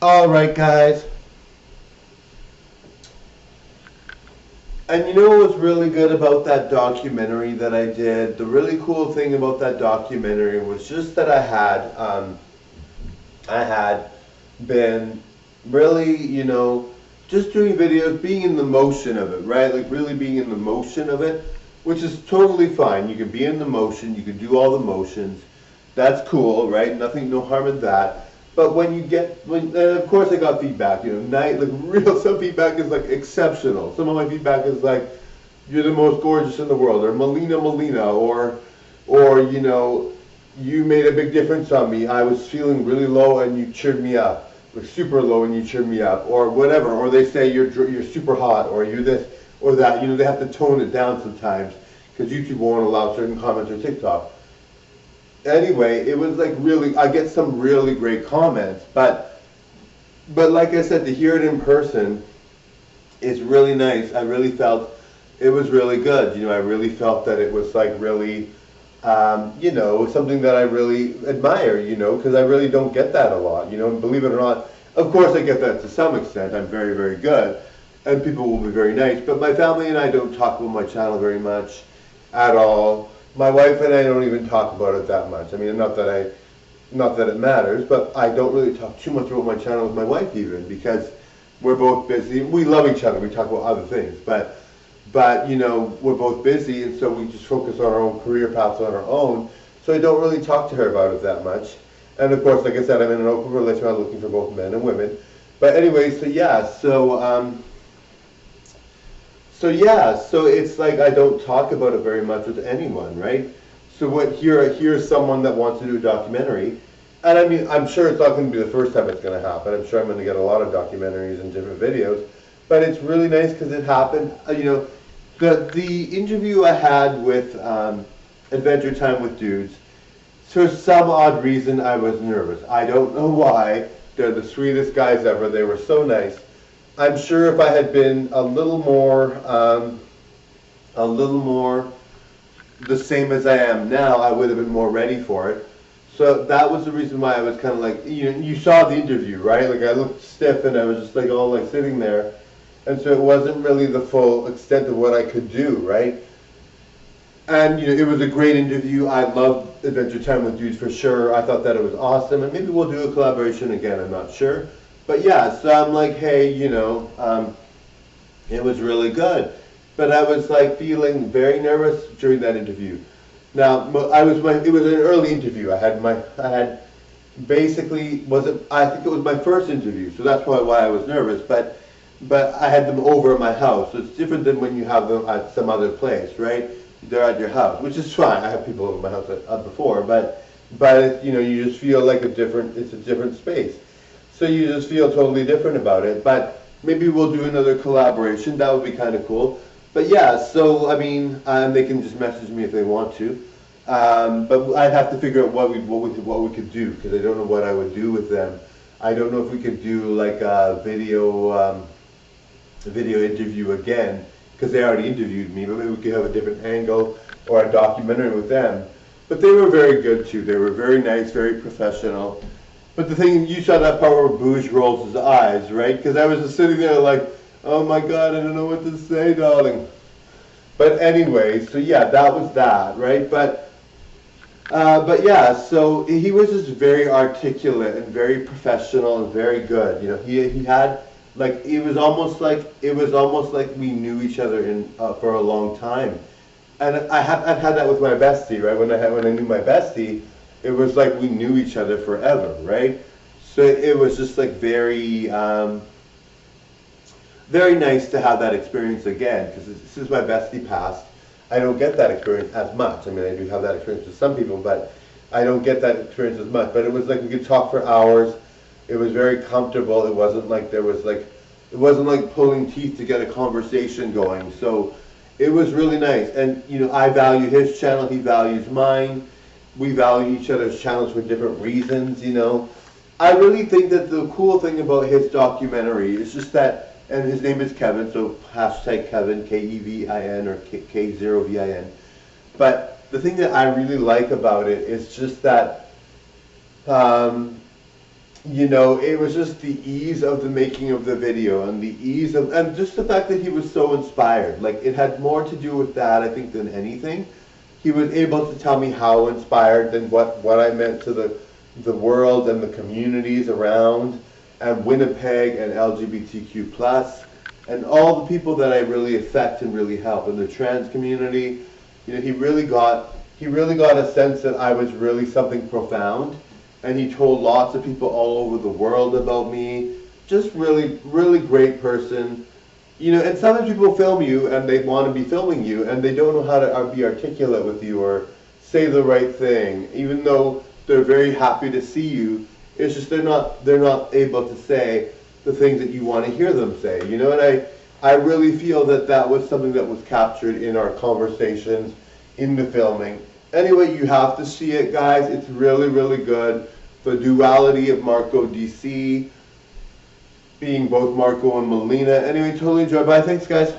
Alright, guys. And you know what was really good about that documentary that I did? The really cool thing about that documentary was just that I had been really, just doing videos, being in the motion of it, right? Like really being in the motion of it, which is totally fine. You can be in the motion, you can do all the motions. That's cool, right? Nothing, no harm in that. But and of course I got feedback, like real, some feedback is like exceptional. Some of my feedback is like, you're the most gorgeous in the world, or Melina, or you made a big difference on me. I was feeling really low and you cheered me up, like super low and you cheered me up, or whatever. Or they say you're super hot, or you're this or that. They have to tone it down sometimes because YouTube won't allow certain comments or TikTok. Anyway, it was like really, I get some really great comments, but like I said, to hear it in person is really nice. I really felt it was really good. I really felt that it was like really, something that I really admire, because I really don't get that a lot, and believe it or not, of course I get that to some extent. I'm very, very good, and people will be very nice, but my family and I don't talk about my channel very much at all. My wife and I don't even talk about it that much. I mean, not that it matters, but I don't really talk too much about my channel with my wife even, because we're both busy. We love each other. We talk about other things, but we're both busy, and so we just focus on our own career paths on our own. So I don't really talk to her about it that much. And of course, like I said, I'm in an open relationship. I'm looking for both men and women. But anyway, so it's like I don't talk about it very much with anyone, right? So here's someone that wants to do a documentary, and I mean, I'm sure it's not going to be the first time it's going to happen. I'm sure I'm going to get a lot of documentaries and different videos, but it's really nice because it happened. The interview I had with Adventure Time with Dudes, for some odd reason I was nervous. I don't know why. They're the sweetest guys ever. They were so nice. I'm sure if I had been a little more the same as I am now, I would have been more ready for it. So that was the reason why I was kind of like, you saw the interview, right? Like I looked stiff and I was just like all like sitting there. And so it wasn't really the full extent of what I could do, right? And it was a great interview. I loved Adventure Time with Dudes for sure. I thought that it was awesome, and maybe we'll do a collaboration again. I'm not sure, but yeah. So I'm like, hey, it was really good, but I was like feeling very nervous during that interview. Now it was an early interview. I had basically I think it was my first interview, so that's why I was nervous. But I had them over at my house. So it's different than when you have them at some other place, right? They're at your house, which is fine. I have people over my house before, but you just feel like it's a different space. So you just feel totally different about it. But maybe we'll do another collaboration. That would be kind of cool. But yeah, so I mean, they can just message me if they want to. But I'd have to figure out what we could do, because I don't know what I would do with them. I don't know if we could do like a video interview again, because they already interviewed me, but maybe we could have a different angle or a documentary with them. But they were very good too. They were very nice, very professional. But the thing, you saw that part where Booge rolls his eyes, right? Because I was just sitting there like, oh my God, I don't know what to say, darling. But anyway, so yeah, that was that, right? But yeah, so he was just very articulate and very professional and very good. He had like it was almost like we knew each other for a long time. And I've had that with my bestie, right? When I knew my bestie, it was like we knew each other forever, right? So it was just like very nice to have that experience again, because since my bestie passed, I don't get that experience as much. I mean, I do have that experience with some people, but I don't get that experience as much. But it was like we could talk for hours. It was very comfortable. It wasn't like it wasn't like pulling teeth to get a conversation going. So it was really nice. And I value his channel. He values mine. We value each other's channels for different reasons. I really think that the cool thing about his documentary is just that. And his name is Kevin, so hashtag Kevin, Kevin, or K0VIN. But the thing that I really like about it is just that you know, it was just the ease of the making of the video and the ease of, and just the fact that he was so inspired. Like, it had more to do with that, I think, than anything. He was able to tell me how inspired than what I meant to the world and the communities around, and Winnipeg and LGBTQ plus, and all the people that I really affect and really help, and the trans community. You know, he really got a sense that I was really something profound, and he told lots of people all over the world about me. Just really, really great person. You know, and sometimes people film you and they want to be filming you and they don't know how to be articulate with you or say the right thing, even though they're very happy to see you. It's just they're not able to say the things that you want to hear them say. You know, and I really feel that that was something that was captured in our conversations, in the filming. Anyway, you have to see it, guys. It's really, really good. The duality of Marco DC being both Marco and Melina. Anyway, totally enjoyed. Bye. Thanks, guys.